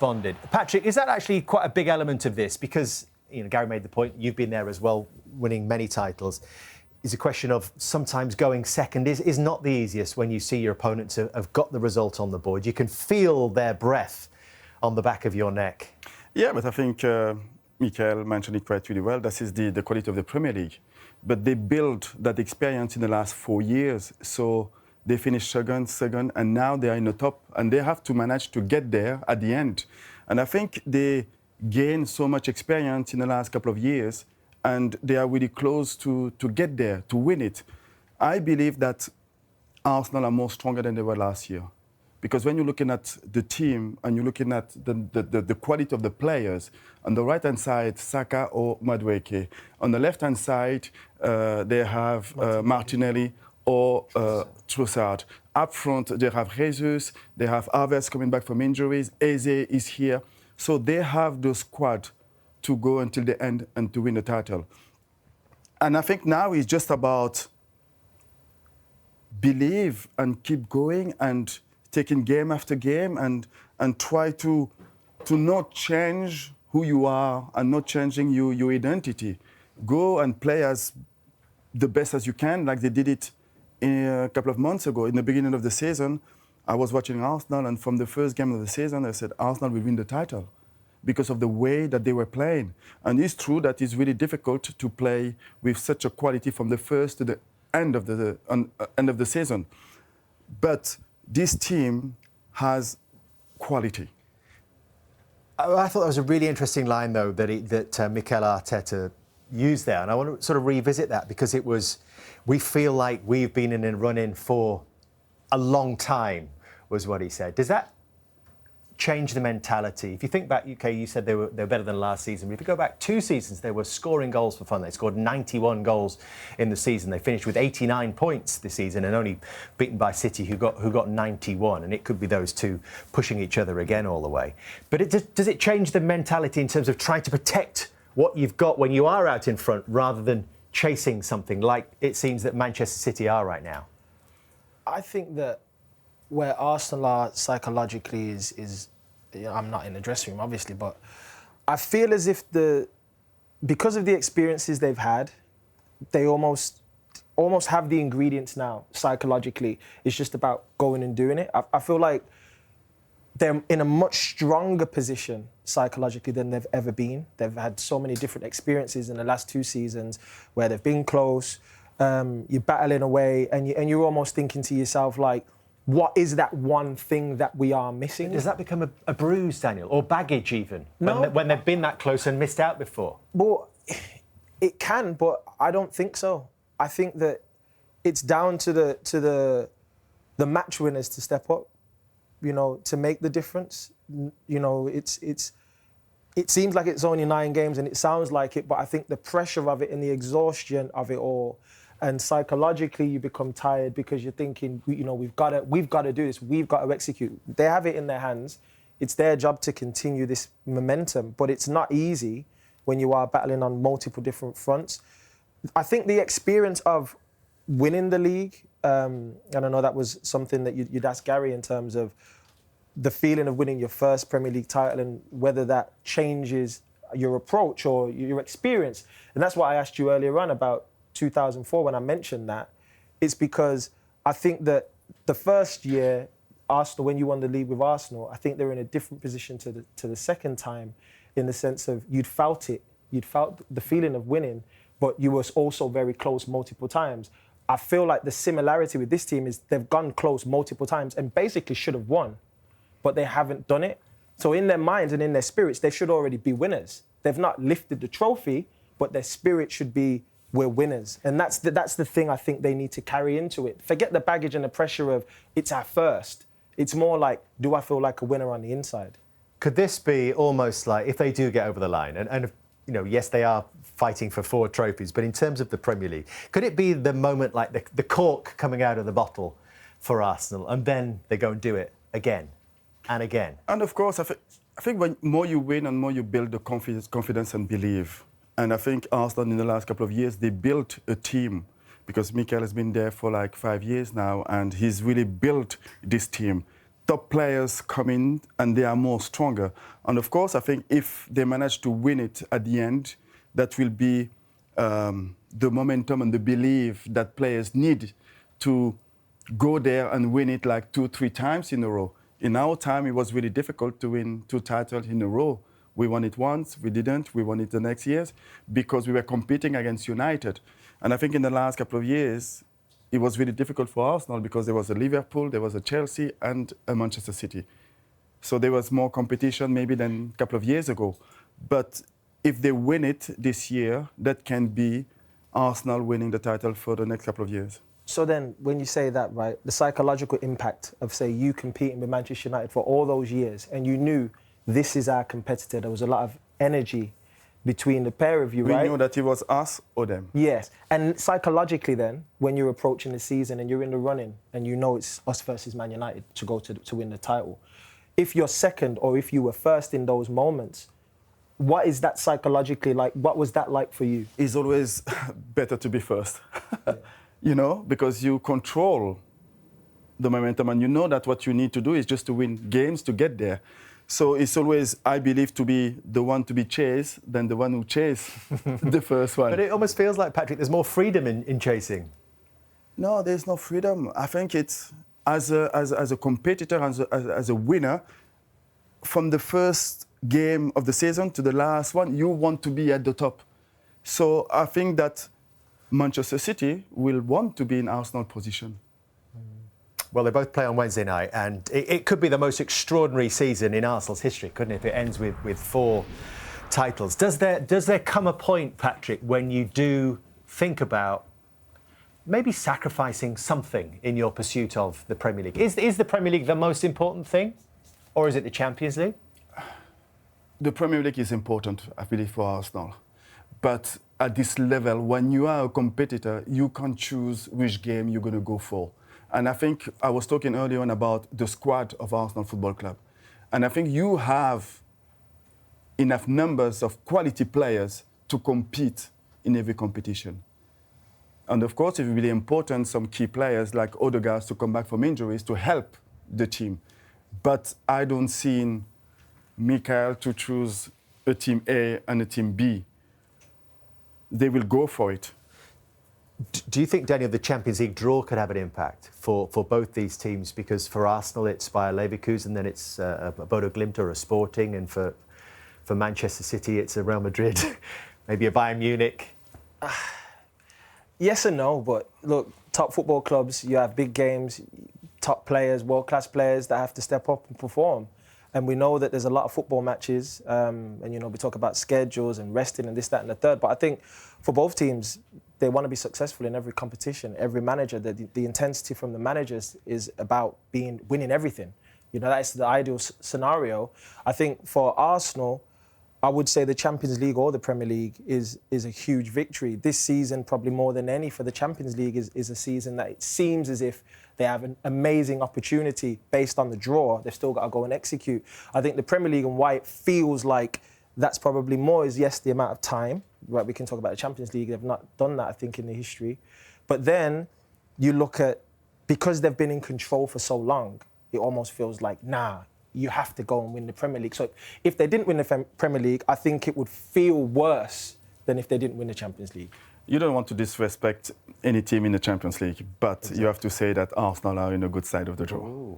bonded. Patrick, is that actually quite a big element of this? Because, Gary made the point, you've been there as well, winning many titles. Is a question of sometimes going second is not the easiest when you see your opponents have got the result on the board. You can feel their breath on the back of your neck. Yeah, but I think Michael mentioned it quite really well. This is the quality of the Premier League. But they built that experience in the last 4 years. So they finished second, and now they are in the top. And they have to manage to get there at the end. And I think they gained so much experience in the last couple of years, and they are really close to get there, to win it. I believe that Arsenal are more stronger than they were last year. Because when you're looking at the team and you're looking at the quality of the players, on the right-hand side, Saka or Madueke. On the left-hand side, they have Martinelli or Trossard. Up front, they have Jesus, they have Havertz coming back from injuries, Eze is here. So they have the squad to go until the end and to win the title. And I think now it's just about believe and keep going and taking game after game and try to not change who you are and not changing your identity. Go and play as the best as you can, like they did it a couple of months ago. In the beginning of the season, I was watching Arsenal, and from the first game of the season, I said, Arsenal will win the title because of the way that they were playing. And it's true that it's really difficult to play with such a quality from the first to the end of the season. But this team has quality. I thought that was a really interesting line, though, that Mikel Arteta used there. And I want to sort of revisit that because it was, we feel like we've been in a run-in for a long time, was what he said. Does that change the mentality? If you think back, UK, you said they were better than last season. But if you go back 2 seasons, they were scoring goals for fun. They scored 91 goals in the season. They finished with 89 points this season and only beaten by City, who got 91. And it could be those two pushing each other again all the way. But does it change the mentality in terms of trying to protect what you've got when you are out in front rather than chasing something like it seems that Manchester City are right now? I think that where Arsenal are psychologically is I'm not in the dressing room, obviously, but I feel as if because of the experiences they've had, they almost have the ingredients now, psychologically. It's just about going and doing it. I feel like they're in a much stronger position psychologically than they've ever been. They've had so many different experiences in the last 2 seasons where they've been close, you're battling away, and you're almost thinking to yourself, like, what is that one thing that we are missing? Does that become a bruise, Daniel, or baggage even, no, when they've been that close and missed out before? Well, it can, but I don't think so. I think that it's down to the match winners to step up, to make the difference. It seems like it's only 9 games and it sounds like it, but I think the pressure of it and the exhaustion of it all, and psychologically you become tired because you're thinking, we've got to do this, we've got to execute. They have it in their hands. It's their job to continue this momentum, but it's not easy when you are battling on multiple different fronts. I think the experience of winning the league, and I know that was something that you'd ask Gary in terms of the feeling of winning your first Premier League title and whether that changes your approach or your experience. And that's why I asked you earlier on about 2004 when I mentioned that. It's because I think that the first year, Arsenal, when you won the league with Arsenal, I think they're in a different position to the second time, in the sense of you'd felt the feeling of winning, but you were also very close multiple times. I feel like the similarity with this team is they've gone close multiple times and basically should have won, but they haven't done it. So in their minds and in their spirits, they should already be winners. They've not lifted the trophy, but their spirit should be, we're winners. And that's the thing I think they need to carry into it. Forget the baggage and the pressure of it's our first. It's more like, do I feel like a winner on the inside? Could this be almost like, if they do get over the line, and yes, they are fighting for 4 trophies, but in terms of the Premier League, could it be the moment like the cork coming out of the bottle for Arsenal, and then they go and do it again and again? And of course, I think when more you win and more you build the confidence and belief. And I think Arsenal in the last couple of years, they built a team, because Mikel has been there for like 5 years now, and he's really built this team. top players come in and they are more stronger. And of course, I think if they manage to win it at the end, that will be the momentum and the belief that players need to go there and win it like 2-3 times in a row. In our time, it was really difficult to win 2 titles in a row. We won it once, we didn't, we won it the next years because we were competing against United. And I think in the last couple of years, it was really difficult for Arsenal because there was a Liverpool, there was a Chelsea and a Manchester City. So there was more competition maybe than a couple of years ago. But if they win it this year, that can be Arsenal winning the title for the next couple of years. So then, when you say that, right, the psychological impact of, say, you competing with Manchester United for all those years, and you knew this is our competitor, there was a lot of energy between the pair of you, right? We knew that it was us or them. Yes. And psychologically then, when you're approaching the season and you're in the running and you know it's us versus Man United to go to win the title, if you're second or if you were first in those moments, what is that psychologically like? What was that like for you? It's always better to be first, you know, because you control the momentum and you know that what you need to do is just to win games to get there. So it's always, I believe, to be the one to be chased than the one who chased the first one. But it almost feels like, Patrick, there's more freedom in chasing. No, there's no freedom. I think it's, as a competitor, as a winner, from the first game of the season to the last one, you want to be at the top. So I think that Manchester City will want to be in Arsenal position. Well, they both play on Wednesday night, and it could be the most extraordinary season in Arsenal's history, couldn't it, if it ends with 4 titles. Does there come a point, Patrick, when you do think about maybe sacrificing something in your pursuit of the Premier League? Is the Premier League the most important thing, or is it the Champions League? The Premier League is important, I believe, for Arsenal. But at this level, when you are a competitor, you can't choose which game you're going to go for. And I think I was talking earlier on about the squad of Arsenal Football Club. And I think you have enough numbers of quality players to compete in every competition. And of course, it's really important, some key players like Odegaard to come back from injuries to help the team. But I don't see Mikel to choose a team A and a team B. They will go for it. Do you think, Daniel, the Champions League draw could have an impact for both these teams? Because for Arsenal, it's Bayer Leverkusen, then it's a Bodo Glimt or a Sporting, and for Manchester City, it's a Real Madrid, maybe a Bayern Munich. Yes and no, but look, top football clubs, you have big games, top players, world-class players that have to step up and perform. And we know that there's a lot of football matches, and, you know, we talk about schedules and resting and this, that, and the third. But I think for both teams, they want to be successful in every competition. Every manager, the intensity from the managers is about winning everything. You know, that's the ideal scenario. I think for Arsenal, I would say the Champions League or the Premier League is a huge victory. This season, probably more than any for the Champions League, is a season that it seems as if they have an amazing opportunity based on the draw. They've still got to go and execute. I think the Premier League and why it feels like that's probably more is, yes, the amount of time. Right, we can talk about the Champions League. They've not done that, I think, in the history. But then you look at, because they've been in control for so long, it almost feels like, nah, you have to go and win the Premier League. So if they didn't win the Premier League, I think it would feel worse than if they didn't win the Champions League. You don't want to disrespect any team in the Champions League, but exactly. You have to say that Arsenal are in a good side of the draw.